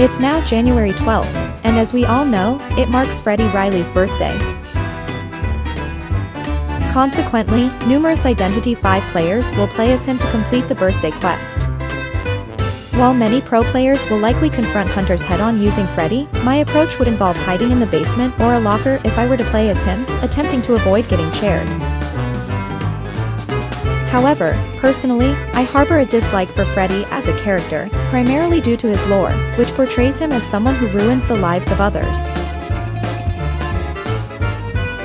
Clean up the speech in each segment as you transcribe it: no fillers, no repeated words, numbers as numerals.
It's now January 12th, and as we all know, it marks Freddy Riley's birthday. Consequently, numerous Identity V players will play as him to complete the birthday quest. While many pro players will likely confront hunters head-on using Freddy, my approach would involve hiding in the basement or a locker if I were to play as him, attempting to avoid getting chaired. However, personally, I harbor a dislike for Freddy as a character, primarily due to his lore, which portrays him as someone who ruins the lives of others.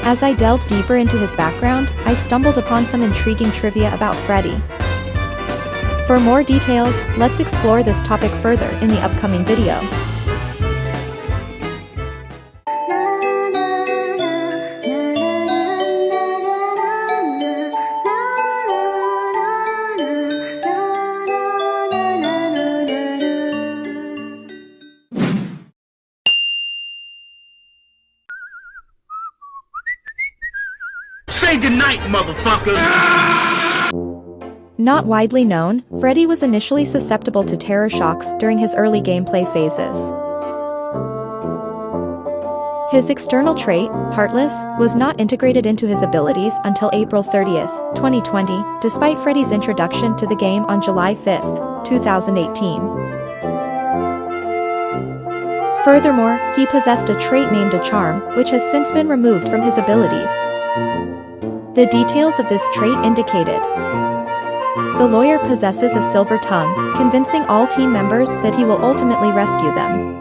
As I delved deeper into his background, I stumbled upon some intriguing trivia about Freddy. For more details, let's explore this topic further in the upcoming video. Say goodnight, motherfucker! Not widely known, Freddy was initially susceptible to terror shocks during his early gameplay phases. His external trait, Heartless, was not integrated into his abilities until April 30th, 2020, despite Freddy's introduction to the game on July 5th, 2018. Furthermore, he possessed a trait named a Charm, which has since been removed from his abilities. The details of this trait indicated: the lawyer possesses a silver tongue, convincing all team members that he will ultimately rescue them.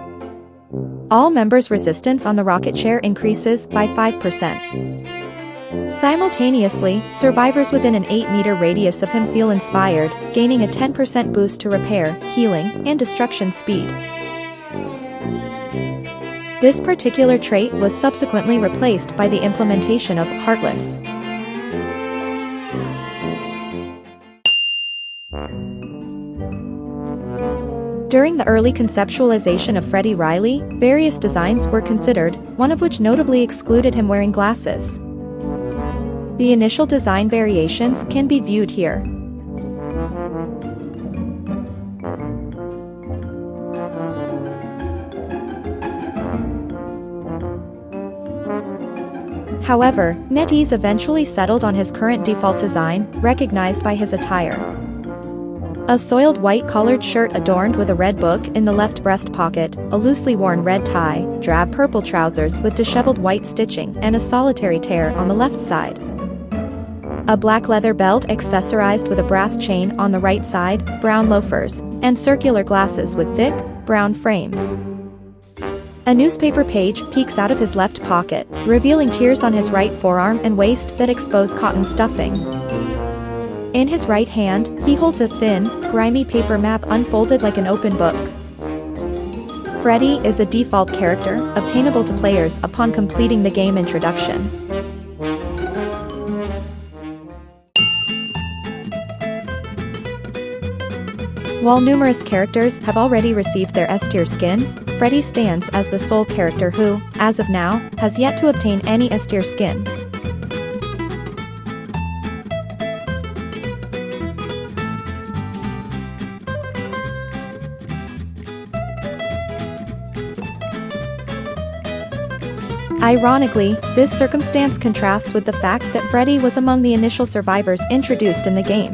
All members' resistance on the rocket chair increases by 5%. Simultaneously, survivors within an 8-meter radius of him feel inspired, gaining a 10% boost to repair, healing, and destruction speed. This particular trait was subsequently replaced by the implementation of Heartless. During the early conceptualization of Freddy Riley, various designs were considered, one of which notably excluded him wearing glasses. The initial design variations can be viewed here. However, NetEase eventually settled on his current default design, recognized by his attire. A soiled white collared shirt adorned with a red book in the left breast pocket, a loosely worn red tie, drab purple trousers with disheveled white stitching and a solitary tear on the left side. A black leather belt accessorized with a brass chain on the right side, brown loafers, and circular glasses with thick, brown frames. A newspaper page peeks out of his left pocket, revealing tears on his right forearm and waist that expose cotton stuffing. In his right hand, he holds a thin, grimy paper map unfolded like an open book. Freddy is a default character, obtainable to players upon completing the game introduction. While numerous characters have already received their S-tier skins, Freddy stands as the sole character who, as of now, has yet to obtain any S-tier skin. Ironically, this circumstance contrasts with the fact that Freddy was among the initial survivors introduced in the game.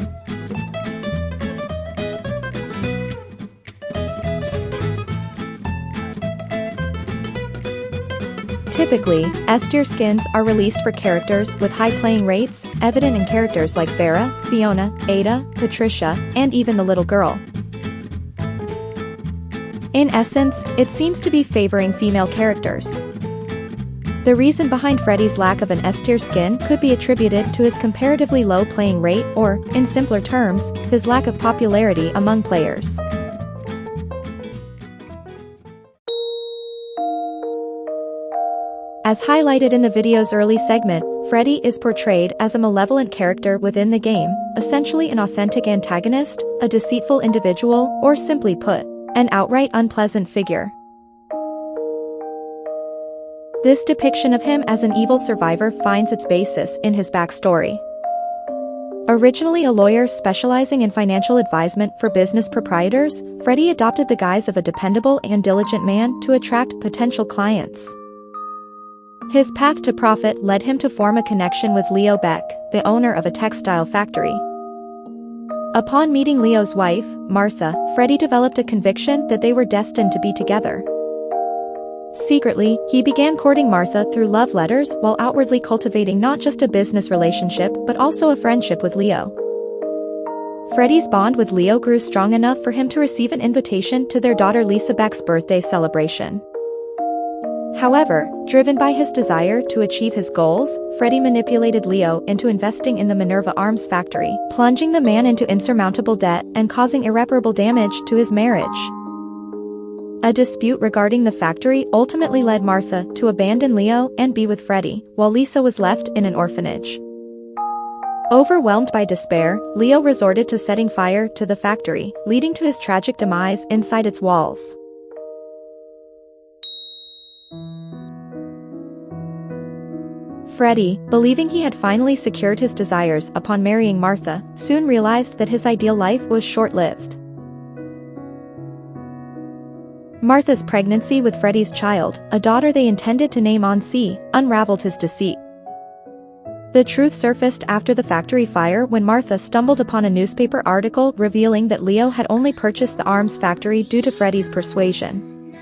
Typically, S-tier skins are released for characters with high playing rates, evident in characters like Vera, Fiona, Ada, Patricia, and even the little girl. In essence, it seems to be favoring female characters. The reason behind Freddy's lack of an S-tier skin could be attributed to his comparatively low playing rate or, in simpler terms, his lack of popularity among players. As highlighted in the video's early segment, Freddy is portrayed as a malevolent character within the game, essentially an authentic antagonist, a deceitful individual, or simply put, an outright unpleasant figure. This depiction of him as an evil survivor finds its basis in his backstory. Originally a lawyer specializing in financial advisement for business proprietors, Freddy adopted the guise of a dependable and diligent man to attract potential clients. His path to profit led him to form a connection with Leo Beck, the owner of a textile factory. Upon meeting Leo's wife, Martha, Freddy developed a conviction that they were destined to be together. Secretly, he began courting Martha through love letters while outwardly cultivating not just a business relationship but also a friendship with Leo. Freddy's bond with Leo grew strong enough for him to receive an invitation to their daughter Lisa Beck's birthday celebration. However, driven by his desire to achieve his goals, Freddy manipulated Leo into investing in the Minerva Arms factory, plunging the man into insurmountable debt and causing irreparable damage to his marriage. A dispute regarding the factory ultimately led Martha to abandon Leo and be with Freddy, while Lisa was left in an orphanage. Overwhelmed by despair, Leo resorted to setting fire to the factory, leading to his tragic demise inside its walls. Freddy, believing he had finally secured his desires upon marrying Martha, soon realized that his ideal life was short-lived. Martha's pregnancy with Freddy's child, a daughter they intended to name Ansi, unraveled his deceit. The truth surfaced after the factory fire when Martha stumbled upon a newspaper article revealing that Leo had only purchased the arms factory due to Freddy's persuasion.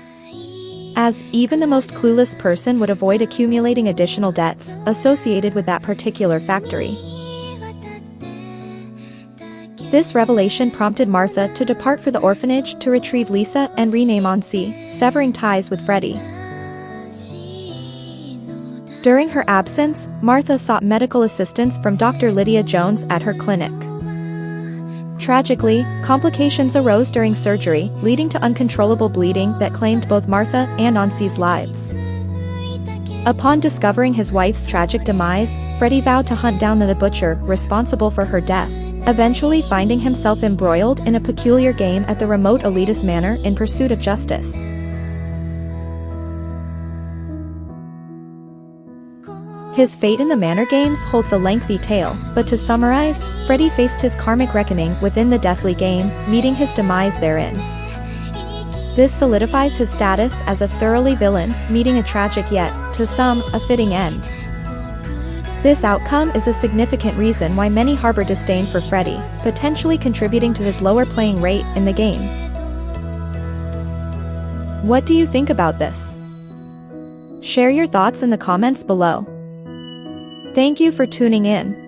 As even the most clueless person would avoid accumulating additional debts associated with that particular factory. This revelation prompted Martha to depart for the orphanage to retrieve Lisa and rename Ansi, severing ties with Freddy. During her absence, Martha sought medical assistance from Dr. Lydia Jones at her clinic. Tragically, complications arose during surgery, leading to uncontrollable bleeding that claimed both Martha and Ansi's lives. Upon discovering his wife's tragic demise, Freddy vowed to hunt down the butcher responsible for her death, eventually finding himself embroiled in a peculiar game at the remote elitist manor in pursuit of justice. His fate in the Manor Games holds a lengthy tale, but to summarize, Freddy faced his karmic reckoning within the deathly game, meeting his demise therein. This solidifies his status as a thoroughly villain, meeting a tragic yet, to some, a fitting end. This outcome is a significant reason why many harbor disdain for Freddy, potentially contributing to his lower playing rate in the game. What do you think about this? Share your thoughts in the comments below. Thank you for tuning in.